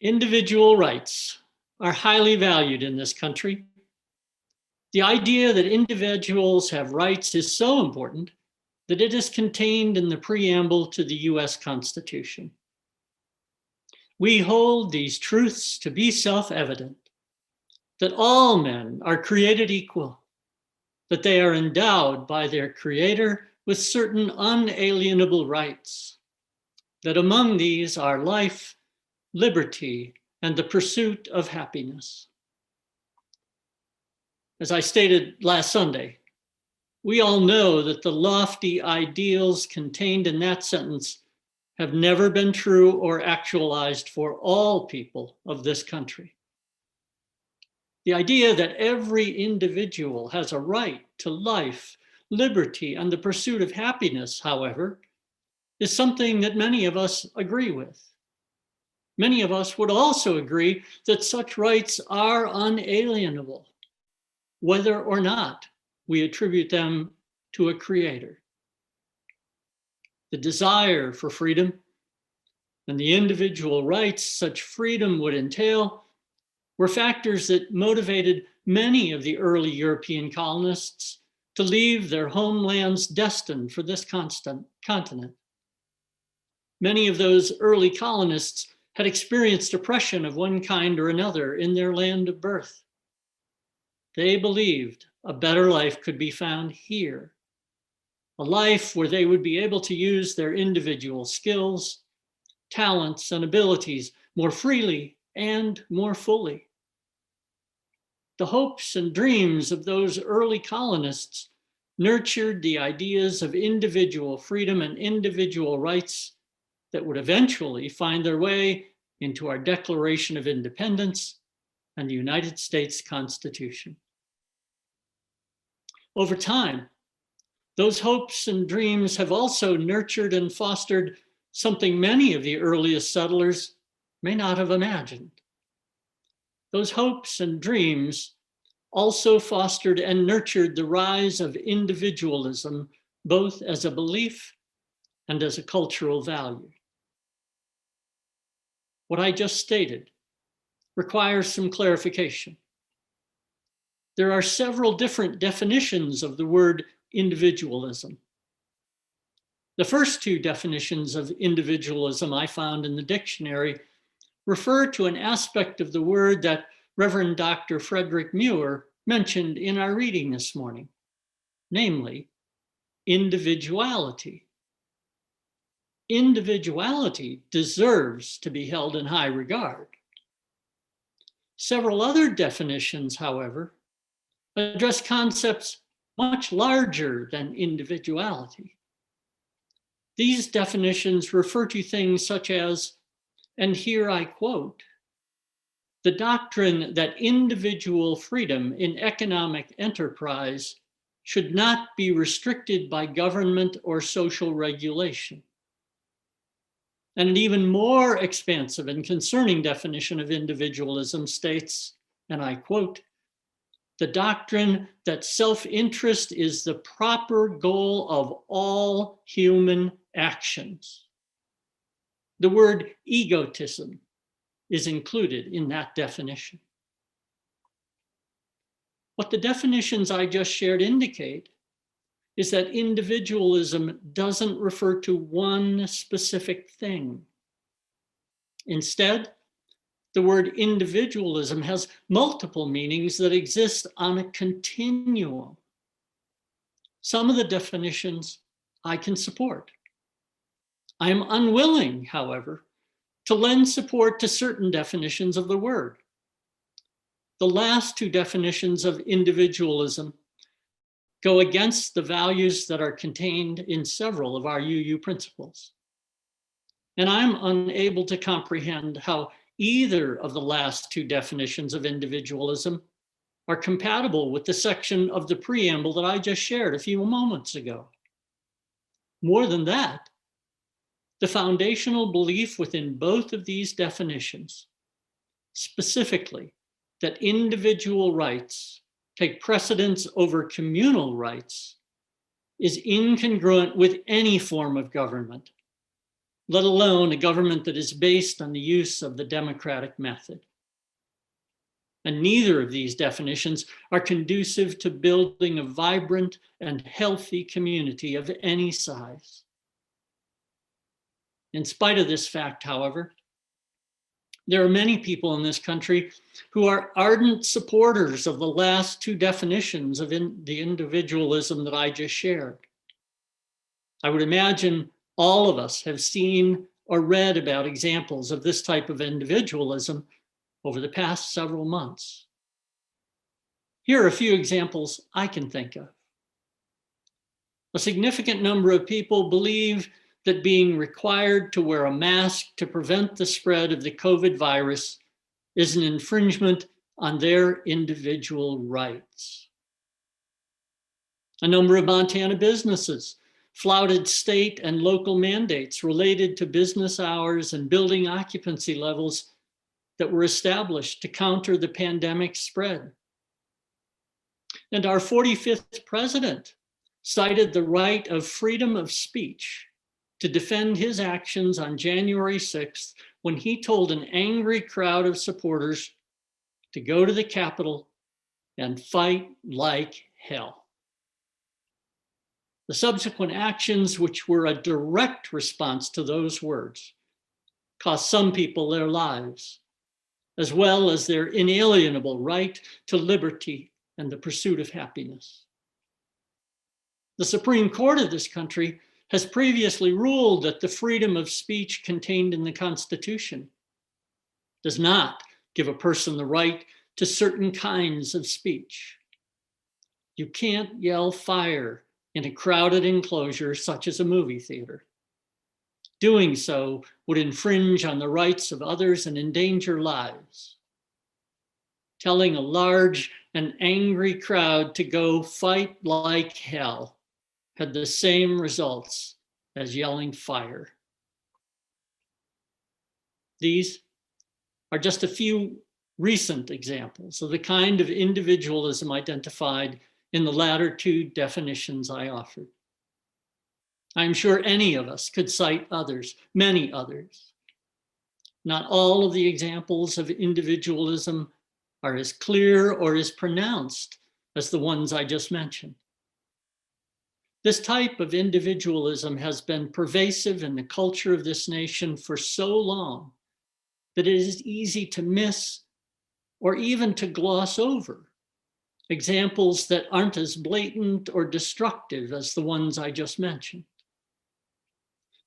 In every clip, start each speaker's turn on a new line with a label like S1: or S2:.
S1: Individual rights are highly valued in this country. The idea that individuals have rights is so important that it is contained in the preamble to the US Constitution. We hold these truths to be self-evident, that all men are created equal, that they are endowed by their Creator with certain unalienable rights, that among these are life, liberty, and the pursuit of happiness. As I stated last Sunday, we all know that the lofty ideals contained in that sentence have never been true or actualized for all people of this country. The idea that every individual has a right to life, liberty, and the pursuit of happiness, however, is something that many of us agree with. Many of us would also agree that such rights are unalienable, whether or not we attribute them to a creator. The desire for freedom and the individual rights such freedom would entail were factors that motivated many of the early European colonists to leave their homelands destined for this continent. Many of those early colonists had experienced oppression of one kind or another in their land of birth. They believed a better life could be found here, a life where they would be able to use their individual skills, talents, and abilities more freely and more fully. The hopes and dreams of those early colonists nurtured the ideas of individual freedom and individual rights that would eventually find their way into our Declaration of Independence and the United States Constitution. Over time, those hopes and dreams have also nurtured and fostered something many of the earliest settlers may not have imagined. Those hopes and dreams also fostered and nurtured the rise of individualism, both as a belief and as a cultural value. What I just stated requires some clarification. There are several different definitions of the word individualism. The first two definitions of individualism I found in the dictionary refer to an aspect of the word that Reverend Dr. Frederick Muir mentioned in our reading this morning, namely individuality. Individuality deserves to be held in high regard. Several other definitions, however, address concepts much larger than individuality. These definitions refer to things such as, and here I quote, the doctrine that individual freedom in economic enterprise should not be restricted by government or social regulation. And an even more expansive and concerning definition of individualism states, and I quote, the doctrine that self-interest is the proper goal of all human actions. The word egotism is included in that definition. What the definitions I just shared indicate is that individualism doesn't refer to one specific thing. Instead, the word individualism has multiple meanings that exist on a continuum. Some of the definitions I can support. I am unwilling, however, to lend support to certain definitions of the word. The last two definitions of individualism go against the values that are contained in several of our UU principles. And I'm unable to comprehend how either of the last two definitions of individualism are compatible with the section of the preamble that I just shared a few moments ago. More than that, the foundational belief within both of these definitions, specifically that individual rights take precedence over communal rights, is incongruent with any form of government, let alone a government that is based on the use of the democratic method. And neither of these definitions are conducive to building a vibrant and healthy community of any size. In spite of this fact, however, there are many people in this country who are ardent supporters of the last two definitions of the individualism that I just shared. I would imagine all of us have seen or read about examples of this type of individualism over the past several months. Here are a few examples I can think of. A significant number of people believe that being required to wear a mask to prevent the spread of the COVID virus is an infringement on their individual rights. A number of Montana businesses flouted state and local mandates related to business hours and building occupancy levels that were established to counter the pandemic spread. And our 45th president cited the right of freedom of speech to defend his actions on January 6th when he told an angry crowd of supporters to go to the Capitol and fight like hell. The subsequent actions, which were a direct response to those words, cost some people their lives, as well as their inalienable right to liberty and the pursuit of happiness. The Supreme Court of this country has previously ruled that the freedom of speech contained in the Constitution does not give a person the right to certain kinds of speech. You can't yell fire in a crowded enclosure such as a movie theater. Doing so would infringe on the rights of others and endanger lives. Telling a large and angry crowd to go fight like hell had the same results as yelling fire. These are just a few recent examples of the kind of individualism identified in the latter two definitions I offered. I'm sure any of us could cite others, many others. Not all of the examples of individualism are as clear or as pronounced as the ones I just mentioned. This type of individualism has been pervasive in the culture of this nation for so long that it is easy to miss or even to gloss over examples that aren't as blatant or destructive as the ones I just mentioned.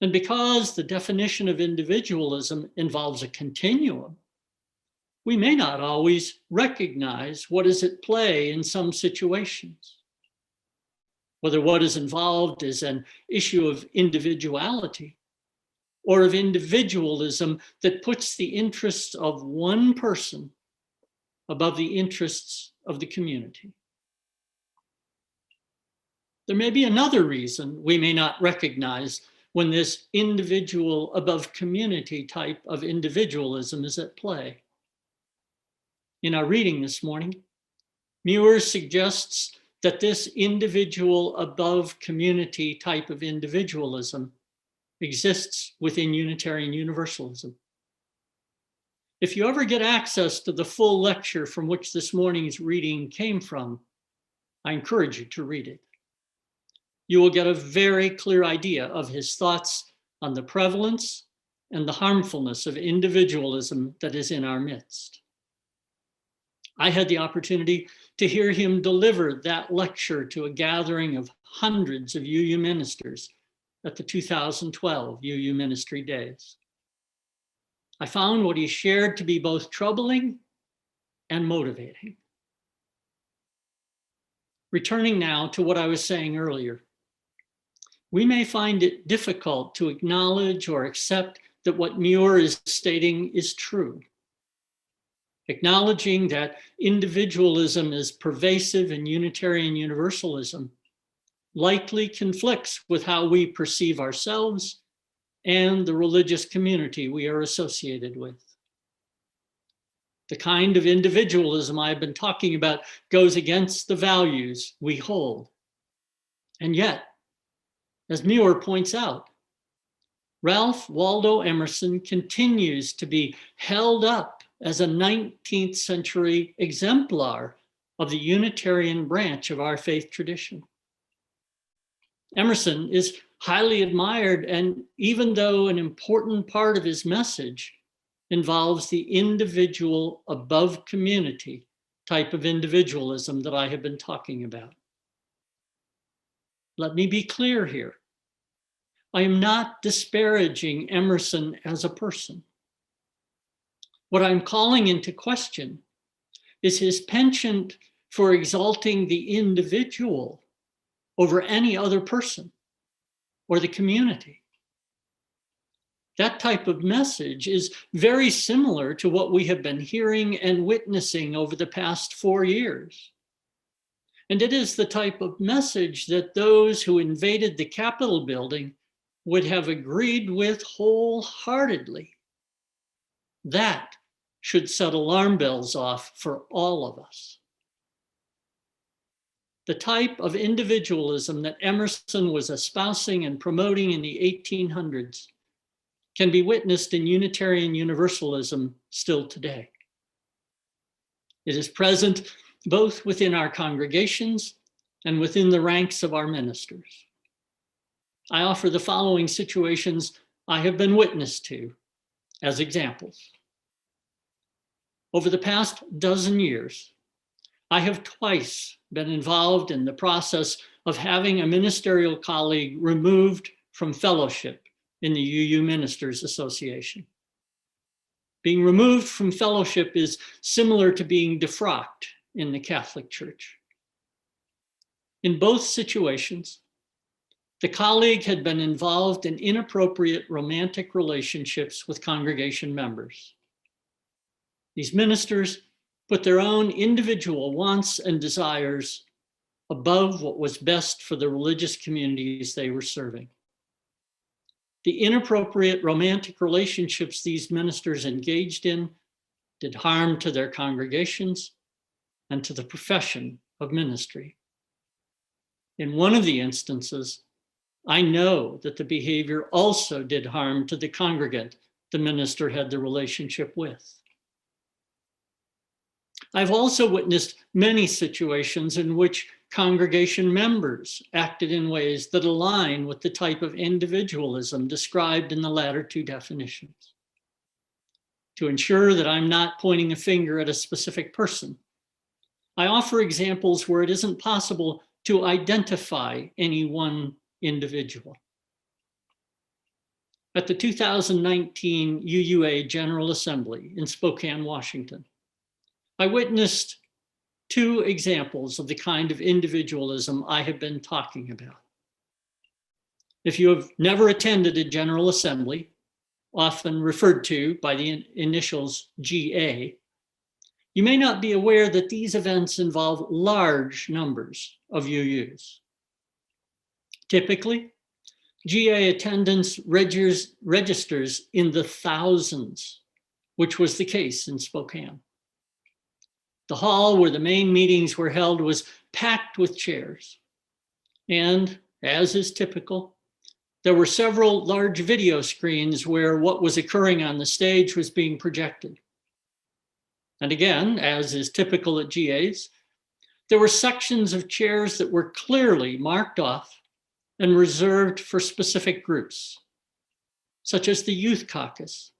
S1: And because the definition of individualism involves a continuum, we may not always recognize what is at play in some situations. Whether what is involved is an issue of individuality or of individualism that puts the interests of one person above the interests of the community. There may be another reason we may not recognize when this individual above community type of individualism is at play. In our reading this morning, Muir suggests that this individual above community type of individualism exists within Unitarian Universalism. If you ever get access to the full lecture from which this morning's reading came from, I encourage you to read it. You will get a very clear idea of his thoughts on the prevalence and the harmfulness of individualism that is in our midst. I had the opportunity to hear him deliver that lecture to a gathering of hundreds of UU ministers at the 2012 UU Ministry Days. I found what he shared to be both troubling and motivating. Returning now to what I was saying earlier, we may find it difficult to acknowledge or accept that what Muir is stating is true. Acknowledging that individualism is pervasive in Unitarian Universalism likely conflicts with how we perceive ourselves and the religious community we are associated with. The kind of individualism I've been talking about goes against the values we hold. And yet, as Muir points out, Ralph Waldo Emerson continues to be held up as a 19th century exemplar of the Unitarian branch of our faith tradition. Emerson is highly admired, and even though an important part of his message involves the individual above community type of individualism that I have been talking about. Let me be clear here. I am not disparaging Emerson as a person. What I'm calling into question is his penchant for exalting the individual over any other person or the community. That type of message is very similar to what we have been hearing and witnessing over the past 4 years. And it is the type of message that those who invaded the Capitol building would have agreed with wholeheartedly. That should set alarm bells off for all of us. The type of individualism that Emerson was espousing and promoting in the 1800s can be witnessed in Unitarian Universalism still today. It is present both within our congregations and within the ranks of our ministers. I offer the following situations I have been witness to as examples. Over the past dozen years, I have twice been involved in the process of having a ministerial colleague removed from fellowship in the UU Ministers Association. Being removed from fellowship is similar to being defrocked in the Catholic Church. In both situations, the colleague had been involved in inappropriate romantic relationships with congregation members. These ministers put their own individual wants and desires above what was best for the religious communities they were serving. The inappropriate romantic relationships these ministers engaged in did harm to their congregations and to the profession of ministry. In one of the instances, I know that the behavior also did harm to the congregant the minister had the relationship with. I've also witnessed many situations in which congregation members acted in ways that align with the type of individualism described in the latter two definitions. To ensure that I'm not pointing a finger at a specific person, I offer examples where it isn't possible to identify any one individual. At the 2019 UUA General Assembly in Spokane, Washington, I witnessed two examples of the kind of individualism I have been talking about. If you have never attended a General Assembly, often referred to by the initials GA, you may not be aware that these events involve large numbers of UUs. Typically, GA attendance registers in the thousands, which was the case in Spokane. The hall where the main meetings were held was packed with chairs. And as is typical, there were several large video screens where what was occurring on the stage was being projected. And again, as is typical at GAs, there were sections of chairs that were clearly marked off and reserved for specific groups, such as the Youth Caucus,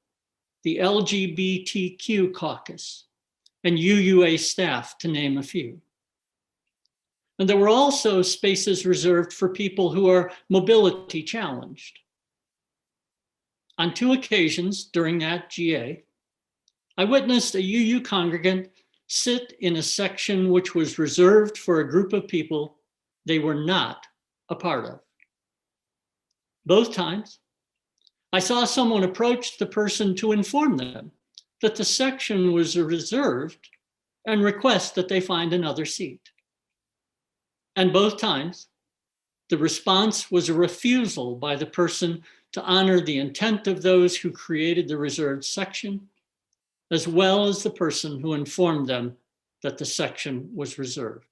S1: the LGBTQ Caucus, and UUA staff, to name a few. And there were also spaces reserved for people who are mobility challenged. On two occasions during that GA, I witnessed a UU congregant sit in a section which was reserved for a group of people they were not a part of. Both times, I saw someone approach the person to inform them that the section was reserved and request that they find another seat. And both times, the response was a refusal by the person to honor the intent of those who created the reserved section, as well as the person who informed them that the section was reserved.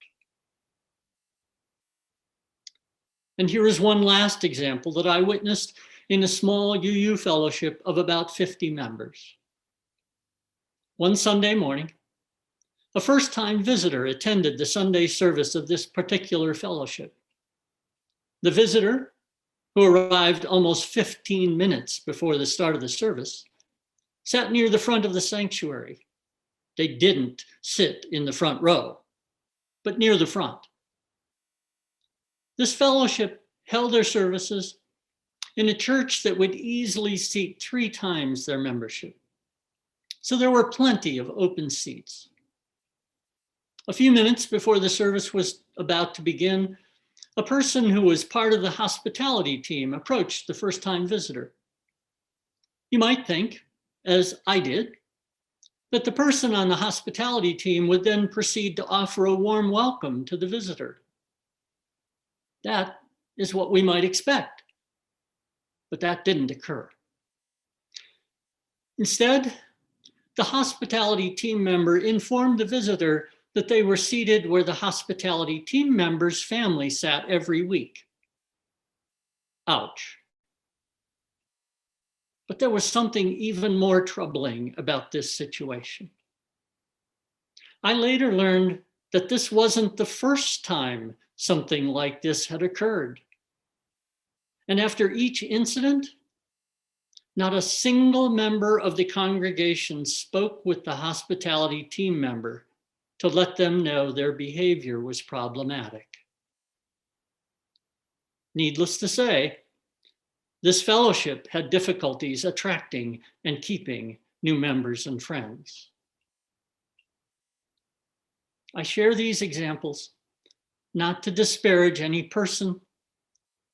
S1: And here is one last example that I witnessed in a small UU fellowship of about 50 members. One Sunday morning, a first-time visitor attended the Sunday service of this particular fellowship. The visitor, who arrived almost 15 minutes before the start of the service, sat near the front of the sanctuary. They didn't sit in the front row, but near the front. This fellowship held their services in a church that would easily seat 3 times their membership. So there were plenty of open seats. A few minutes before the service was about to begin, a person who was part of the hospitality team approached the first-time visitor. You might think, as I did, that the person on the hospitality team would then proceed to offer a warm welcome to the visitor. That is what we might expect, but that didn't occur. Instead, the hospitality team member informed the visitor that they were seated where the hospitality team member's family sat every week. Ouch. But there was something even more troubling about this situation. I later learned that this wasn't the first time something like this had occurred. And after each incident, not a single member of the congregation spoke with the hospitality team member to let them know their behavior was problematic. Needless to say, this fellowship had difficulties attracting and keeping new members and friends. I share these examples not to disparage any person,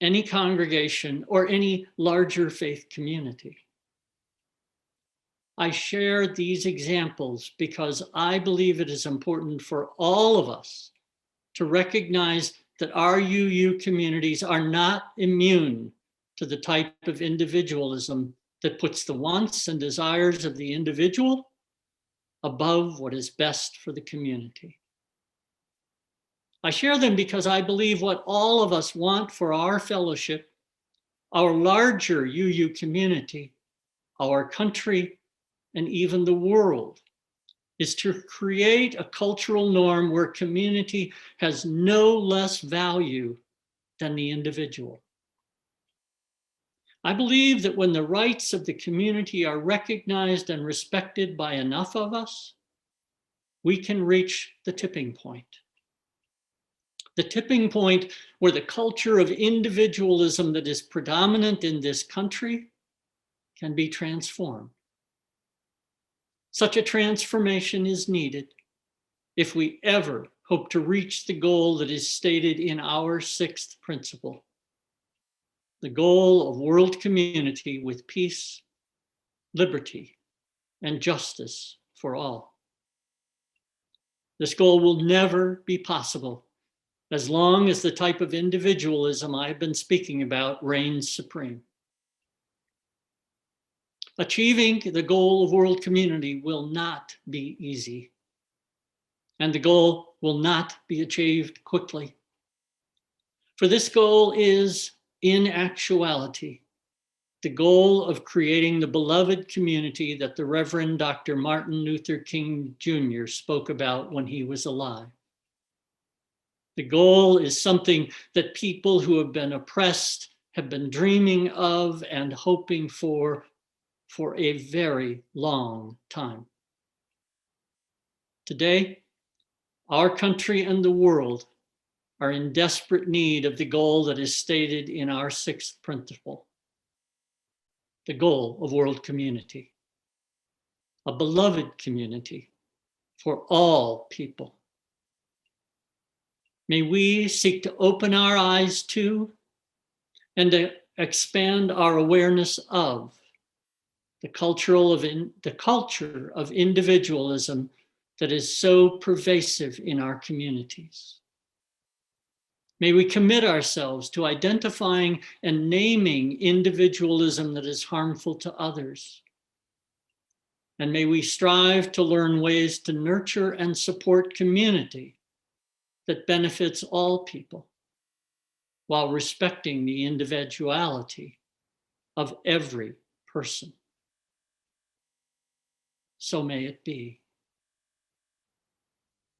S1: any congregation, or any larger faith community. I share these examples because I believe it is important for all of us to recognize that our UU communities are not immune to the type of individualism that puts the wants and desires of the individual above what is best for the community. I share them because I believe what all of us want for our fellowship, our larger UU community, our country, and even the world, is to create a cultural norm where community has no less value than the individual. I believe that when the rights of the community are recognized and respected by enough of us, we can reach the tipping point. The tipping point where the culture of individualism that is predominant in this country can be transformed. Such a transformation is needed if we ever hope to reach the goal that is stated in our 6th principle, the goal of world community with peace, liberty, and justice for all. This goal will never be possible as long as the type of individualism I've been speaking about reigns supreme. Achieving the goal of world community will not be easy, and the goal will not be achieved quickly. For this goal is, in actuality, the goal of creating the beloved community that the Reverend Dr. Martin Luther King Jr. spoke about when he was alive. The goal is something that people who have been oppressed have been dreaming of and hoping for a very long time. Today, our country and the world are in desperate need of the goal that is stated in our 6th principle, the goal of world community, a beloved community for all people. May we seek to open our eyes to and to expand our awareness of the culture of individualism that is so pervasive in our communities. May we commit ourselves to identifying and naming individualism that is harmful to others. And may we strive to learn ways to nurture and support community that benefits all people while respecting the individuality of every person. So may it be.